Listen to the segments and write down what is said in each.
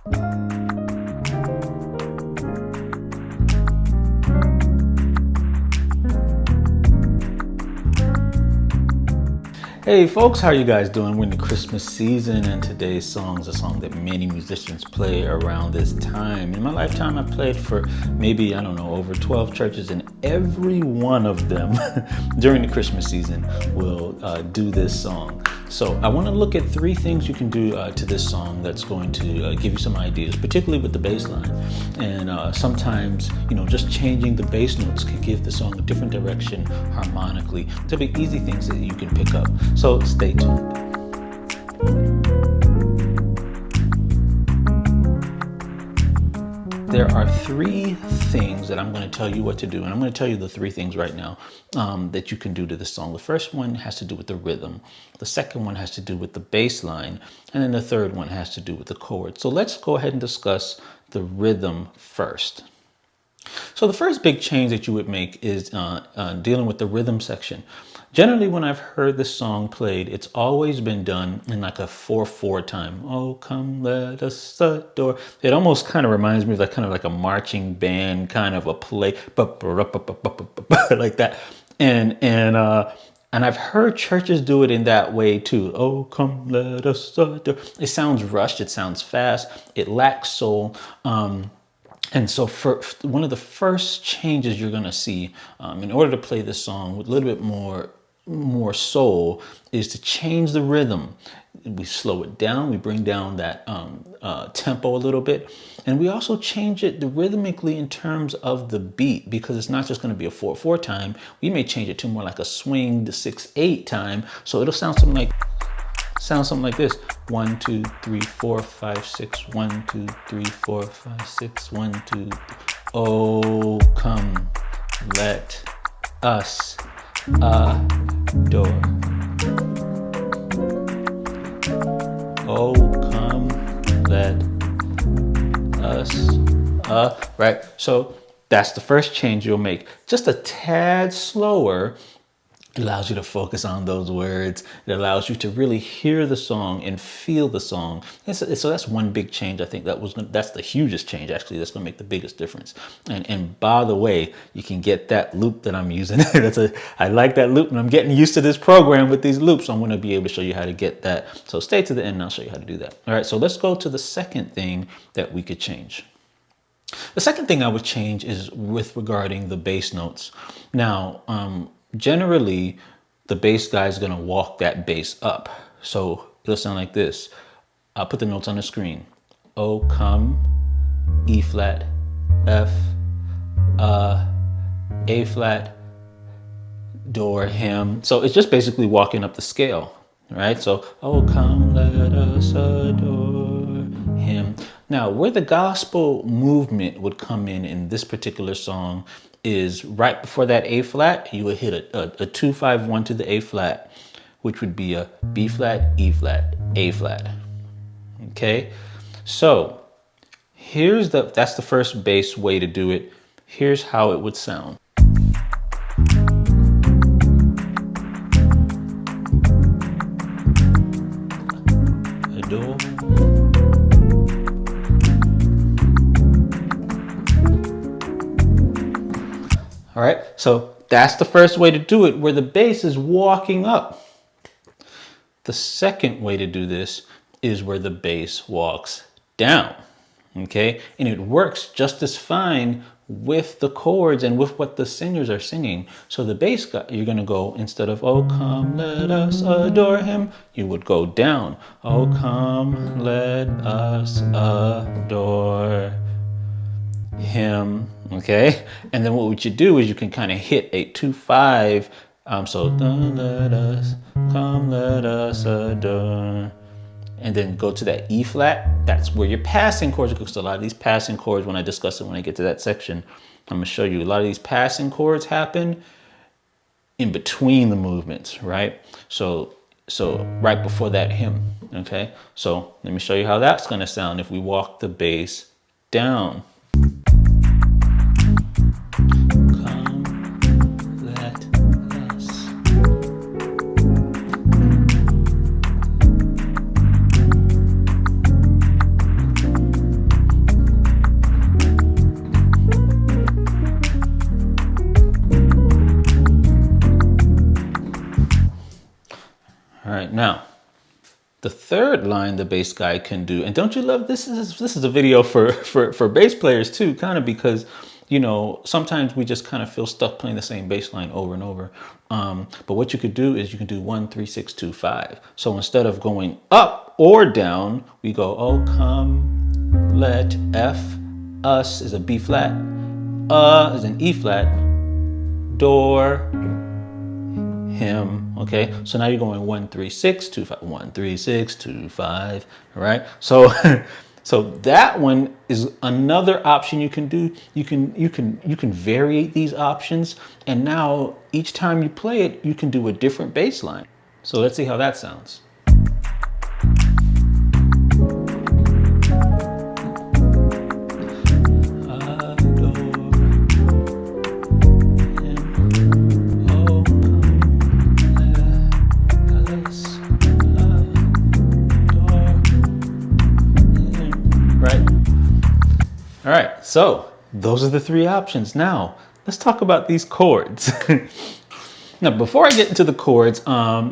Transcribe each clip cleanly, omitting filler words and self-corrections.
Hey folks, how are you guys doing? We're in the Christmas season, and today's song is a song that many musicians play around this time. In my lifetime, I've played for maybe, I don't know, over 12 churches, and every one of them during the Christmas season will do this song. So I want to look at 3 things you can do to this song that's going to give you some ideas, particularly with the bass line. And sometimes, just changing the bass notes can give the song a different direction harmonically. There'll be easy things that you can pick up. So stay tuned. There are 3 things that I'm going to tell you what to do, and I'm going to tell you the 3 things right now that you can do to this song. The first one has to do with the rhythm. The second one has to do with the bass line, and then the third one has to do with the chord. So let's go ahead and discuss the rhythm first. So the first big change that you would make is dealing with the rhythm section. Generally, when I've heard this song played, it's always been done in like a 4/4 time. Oh, come let us adore. It almost kind of reminds me of like a marching band kind of a play, like that. And I've heard churches do it in that way too. Oh, come let us adore. It sounds rushed. It sounds fast. It lacks soul. And so for one of the first changes you're going to see in order to play this song with a little bit more soul is to change the rhythm. We slow it down. We bring down that tempo a little bit. And we also change it rhythmically in terms of the beat, because it's not just going to be a 4/4 time. We may change it to more like a swing to 6/8 time. So it'll sound something like this. 1, 2, 3, 4, 5, 6. 1, 2, 3, 4, 5, 6. 1, 2, 3. Oh, come, let us adore. Oh, come, let us. Right. So that's the first change you'll make. Just a tad slower. It allows you to focus on those words. It allows you to really hear the song and feel the song. And so that's one big change. I think that's the hugest change, actually. That's going to make the biggest difference. And by the way, you can get that loop that I'm using. I like that loop, and I'm getting used to this program with these loops. So I'm going to be able to show you how to get that. So stay to the end, and I'll show you how to do that. All right, so let's go to the second thing that we could change. The second thing I would change is regarding the bass notes. Now, generally, the bass guy is going to walk that bass up. So it'll sound like this. I'll put the notes on the screen. Oh, come, E flat, F, A flat, door, him. So it's just basically walking up the scale, right? So, oh, come, let us adore him. Now, where the gospel movement would come in this particular song is right before that A flat. You would hit a 2-5-1 to the A flat, which would be a B flat, E flat, A flat. Okay, so that's the first bass way to do it. Here's how it would sound. Adore. All right, so that's the first way to do it, where the bass is walking up. The second way to do this is where the bass walks down, okay? And it works just as fine with the chords and with what the singers are singing. So the bass, you're gonna go, instead of, oh, come, let us adore him, you would go down. Oh, come, let us adore him. Okay, and then what you do is you can kind of hit a 2-5. So let us, come, let us adore, and then go to that E flat. That's where your passing chords go. So a lot of these passing chords, when I discuss it, when I get to that section, I'm gonna show you a lot of these passing chords happen in between the movements, right? So right before that hymn. Okay, so let me show you how that's gonna sound if we walk the bass down. Now, the third line the bass guy can do, and don't you love this? This is a video for bass players too, kind of, because you know sometimes we just kind of feel stuck playing the same bass line over and over. But what you could do is you can do 1 3 6 2 5. So instead of going up or down, we go, oh come, let F, us is a B flat, is an E flat, door, him. Okay, so now you're going 1 3 6 2 5, 1 3 6 2 5. All right, so so that one is another option you can do. You can variate these options, and now each time you play it you can do a different bass line. So let's see how that sounds. All right, so those are the three options. Now, let's talk about these chords. Now, before I get into the chords,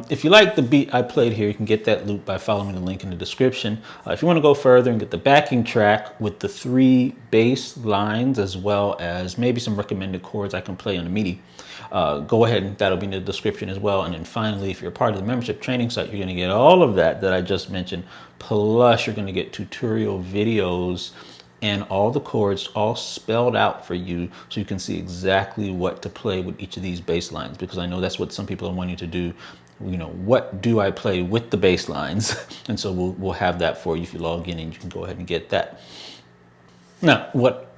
if you like the beat I played here, you can get that loop by following the link in the description. If you want to go further and get the backing track with the 3 bass lines, as well as maybe some recommended chords I can play on the MIDI, go ahead and that'll be in the description as well. And then finally, if you're part of the membership training site, you're going to get all of that I just mentioned. Plus, you're going to get tutorial videos and all the chords all spelled out for you, so you can see exactly what to play with each of these bass lines, because I know that's what some people are wanting to do. You know, what do I play with the bass lines? And so we'll have that for you if you log in, and you can go ahead and get that. Now, what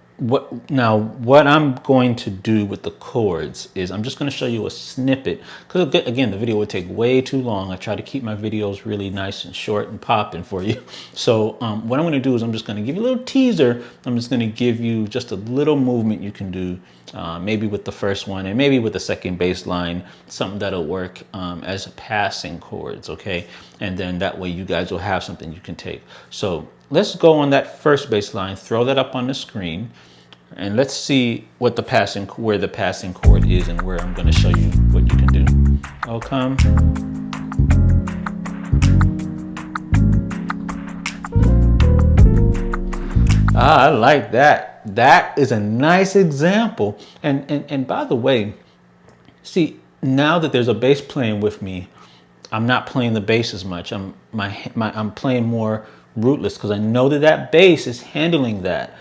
I'm going to do with the chords is I'm just going to show you a snippet, because again the video would take way too long. I try to keep my videos really nice and short and popping for you. So what I'm going to do is I'm just going to give you a little teaser. I'm just going to give you just a little movement you can do, maybe with the first one and maybe with the second bass line, something that'll work as passing chords, okay? And then that way you guys will have something you can take. So let's go on that first bass line, throw that up on the screen, and let's see what where the passing chord is and where I'm going to show you what you can do. Oh come. I like that. That is a nice example. And by the way, see, now that there's a bass playing with me, I'm not playing the bass as much. I'm playing more rootless, because I know that bass is handling that.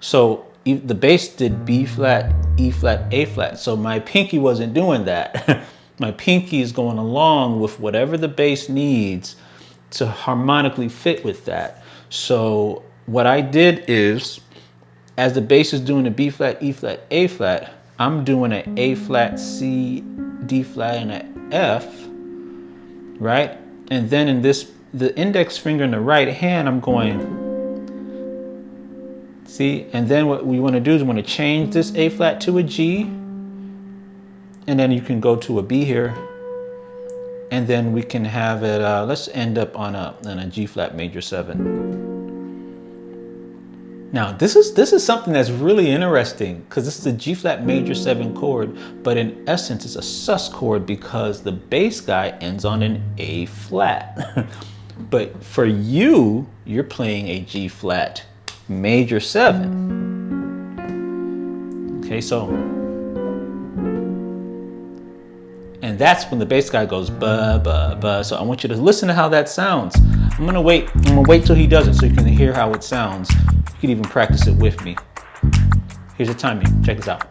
So the bass did B flat, E flat, A flat. So my pinky wasn't doing that. My pinky is going along with whatever the bass needs to harmonically fit with that. So what I did is, as the bass is doing a B flat, E flat, A flat, I'm doing an A flat, C, D flat, and an F, right? And then in the index finger in the right hand, I'm going, see? And then what we want to do is we want to change this A flat to a G, and then you can go to a B here, and then we can have it, let's end up on a G flat major 7. Now, this is something that's really interesting, because this is a G flat major 7 chord, but in essence it's a sus chord because the bass guy ends on an A flat. But for you, you're playing a G flat major 7. Okay, so, and that's when the bass guy goes ba ba ba. So I want you to listen to how that sounds. I'm gonna wait till he does it so you can hear how it sounds. You can even practice it with me. Here's the timing. Check this out.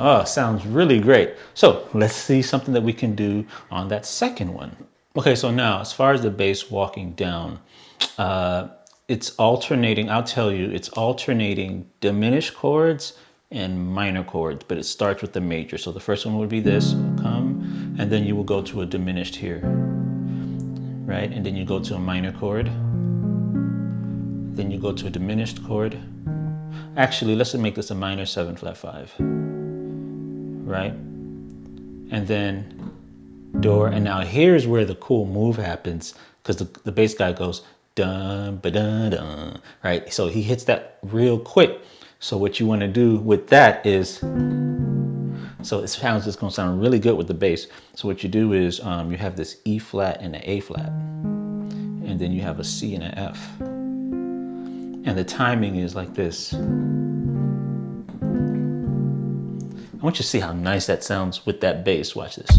Oh, sounds really great. So let's see something that we can do on that second one. Okay, so now as far as the bass walking down, it's alternating. I'll tell you, it's alternating diminished chords and minor chords, but it starts with the major. So the first one would be this, come, and then you will go to a diminished here, right? And then you go to a minor chord. Then you go to a diminished chord. Actually, let's make this a minor 7 flat 5, right? And then door. And now here's where the cool move happens, because the bass guy goes dun ba dun dun, right? So he hits that real quick. So what you want to do with that is So it sounds, it's gonna sound really good with the bass. So what you do is you have this E flat and an A flat, and then you have a C and an F. And the timing is like this. I want you to see how nice that sounds with that bass. Watch this.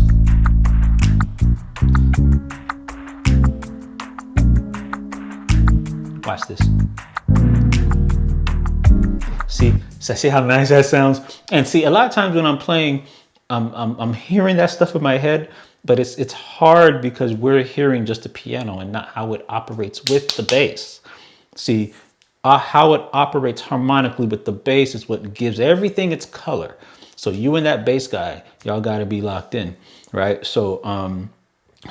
Watch this. See how nice that sounds? And see, a lot of times when I'm playing, I'm hearing that stuff in my head, but it's hard because we're hearing just the piano and not how it operates with the bass. See, how it operates harmonically with the bass is what gives everything its color. So you and that bass guy, y'all got to be locked in, right? So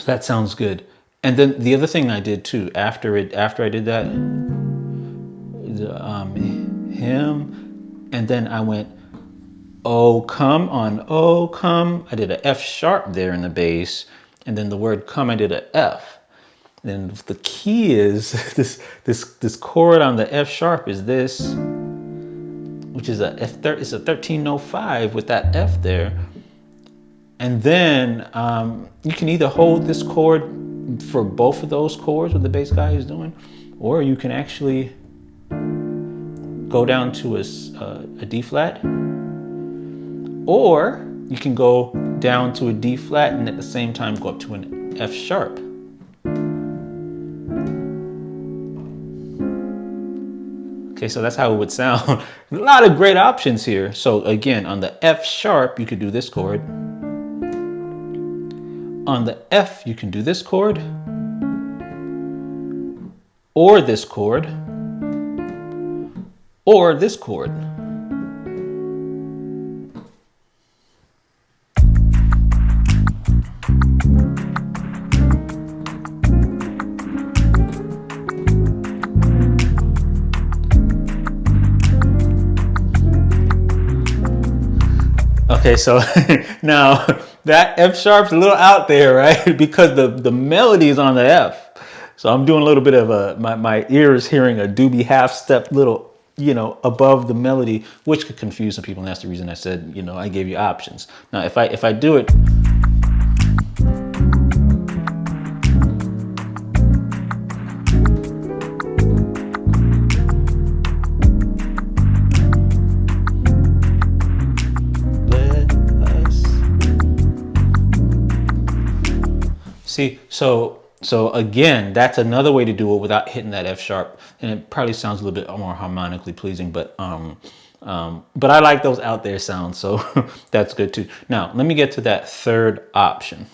that sounds good. And then the other thing I did too, after I did that, him, and then I went, oh come on, oh come. I did an F sharp there in the bass, and then the word come, I did an F. And the key is this chord on the F sharp is this, which is it's a 1305 with that F there. And then you can either hold this chord for both of those chords what the bass guy is doing, or you can actually go down to a D flat, or you can go down to a D flat and at the same time go up to an F sharp. Okay, so that's how it would sound. A lot of great options here. So again, on the F sharp, you could do this chord. On the F, you can do this chord, or this chord, or this chord. Okay, so now that F sharp's a little out there, right? Because the melody is on the F. So I'm doing a little bit of my ears hearing a doobie half step little, above the melody, which could confuse some people. And that's the reason I said, I gave you options. Now, if I do it, see, so again, that's another way to do it without hitting that F sharp, and it probably sounds a little bit more harmonically pleasing. But I like those out there sounds, so that's good too. Now let me get to that third option.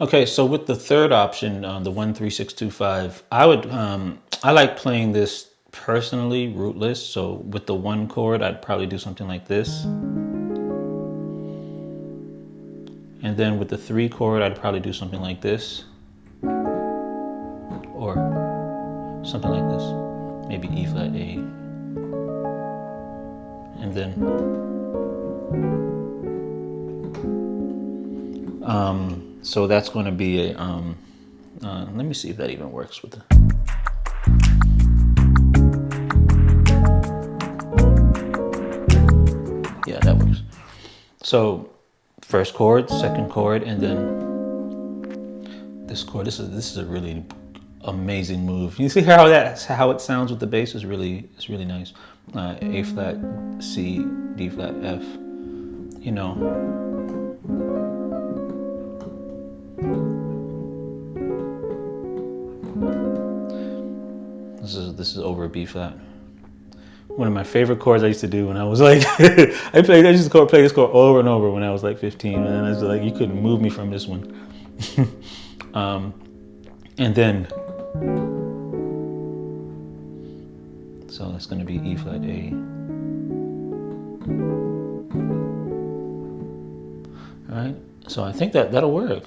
Okay, so with the third option, the 1-3-6-2-5, I like playing this personally rootless. So with the one chord, I'd probably do something like this. And then with the 3 chord, I'd probably do something like this. Or something like this. Maybe E flat A. And then so that's going to be a let me see if that even works with the yeah, that works. So first chord, second chord, and then this chord. This is a really amazing move. You see how it sounds with the bass is really nice. A flat, C, D flat, F. This is over a B flat. One of my favorite chords I used to do when I was like, I used to play this chord over and over when I was like 15, and I was like, you couldn't move me from this one. And then, so that's going to be E flat A. All right, so I think that'll work.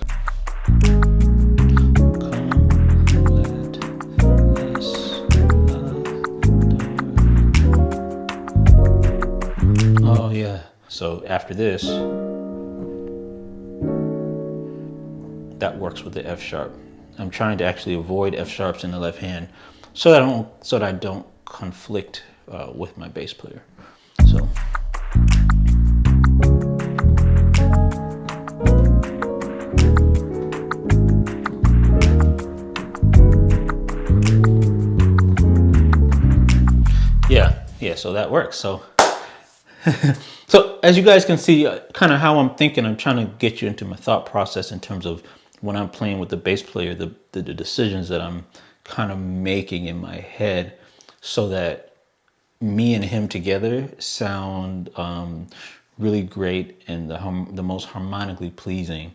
Oh yeah. So after this, that works with the F sharp. I'm trying to actually avoid F sharps in the left hand, so that I don't conflict with my bass player. So yeah, so that works. So so as you guys can see, kind of how I'm thinking, I'm trying to get you into my thought process in terms of when I'm playing with the bass player, the decisions that I'm kind of making in my head, so that me and him together sound really great and the most harmonically pleasing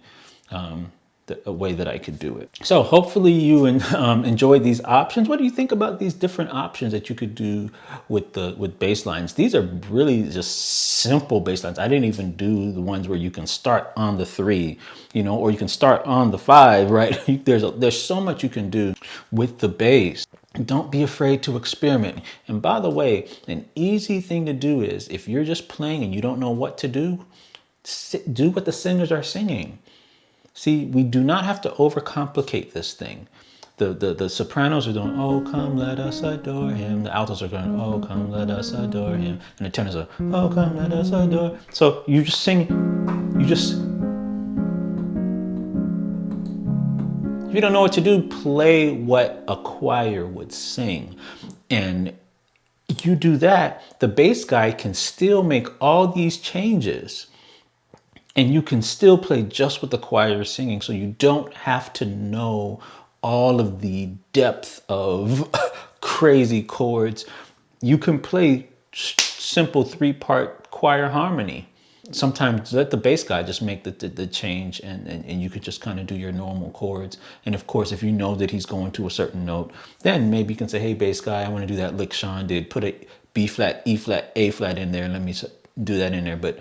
the way that I could do it. So hopefully you enjoyed these options. What do you think about these different options that you could do with bass lines? These are really just simple bass lines. I didn't even do the ones where you can start on the 3, you know, or you can start on the 5, right? There's so much you can do with the bass. Don't be afraid to experiment. And by the way, an easy thing to do is, if you're just playing and you don't know what to do what the singers are singing. See, we do not have to overcomplicate this thing. The sopranos are doing, oh, come, let us adore him. The altos are going, oh, come, let us adore him. And the tenors are, oh, come, let us adore. So you just sing, if you don't know what to do, play what a choir would sing. And you do that, the bass guy can still make all these changes, and you can still play just what the choir is singing. So you don't have to know all of the depth of crazy chords. You can play simple 3-part choir harmony. Sometimes let the bass guy just make the change, and you could just kind of do your normal chords. And of course, if you know that he's going to a certain note, then maybe you can say, hey, bass guy, I want to do that lick Sean did. Put a B flat, E flat, A flat in there, and let me do that in there. But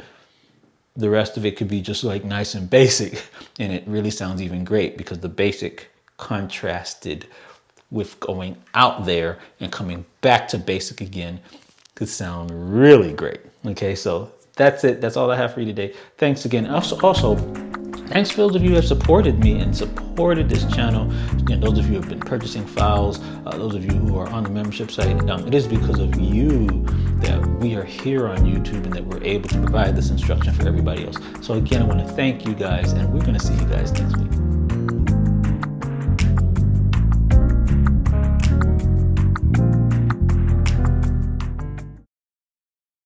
the rest of it could be just like nice and basic, and it really sounds even great because the basic contrasted with going out there and coming back to basic again could sound really great. Okay, so that's it. That's all I have for you today. Thanks again. Also, thanks for those of you who have supported me and supported this channel. Again, those of you who have been purchasing files, those of you who are on the membership site, it is because of you that we are here on YouTube and that we're able to provide this instruction for everybody else. So again, I want to thank you guys, and we're going to see you guys next week.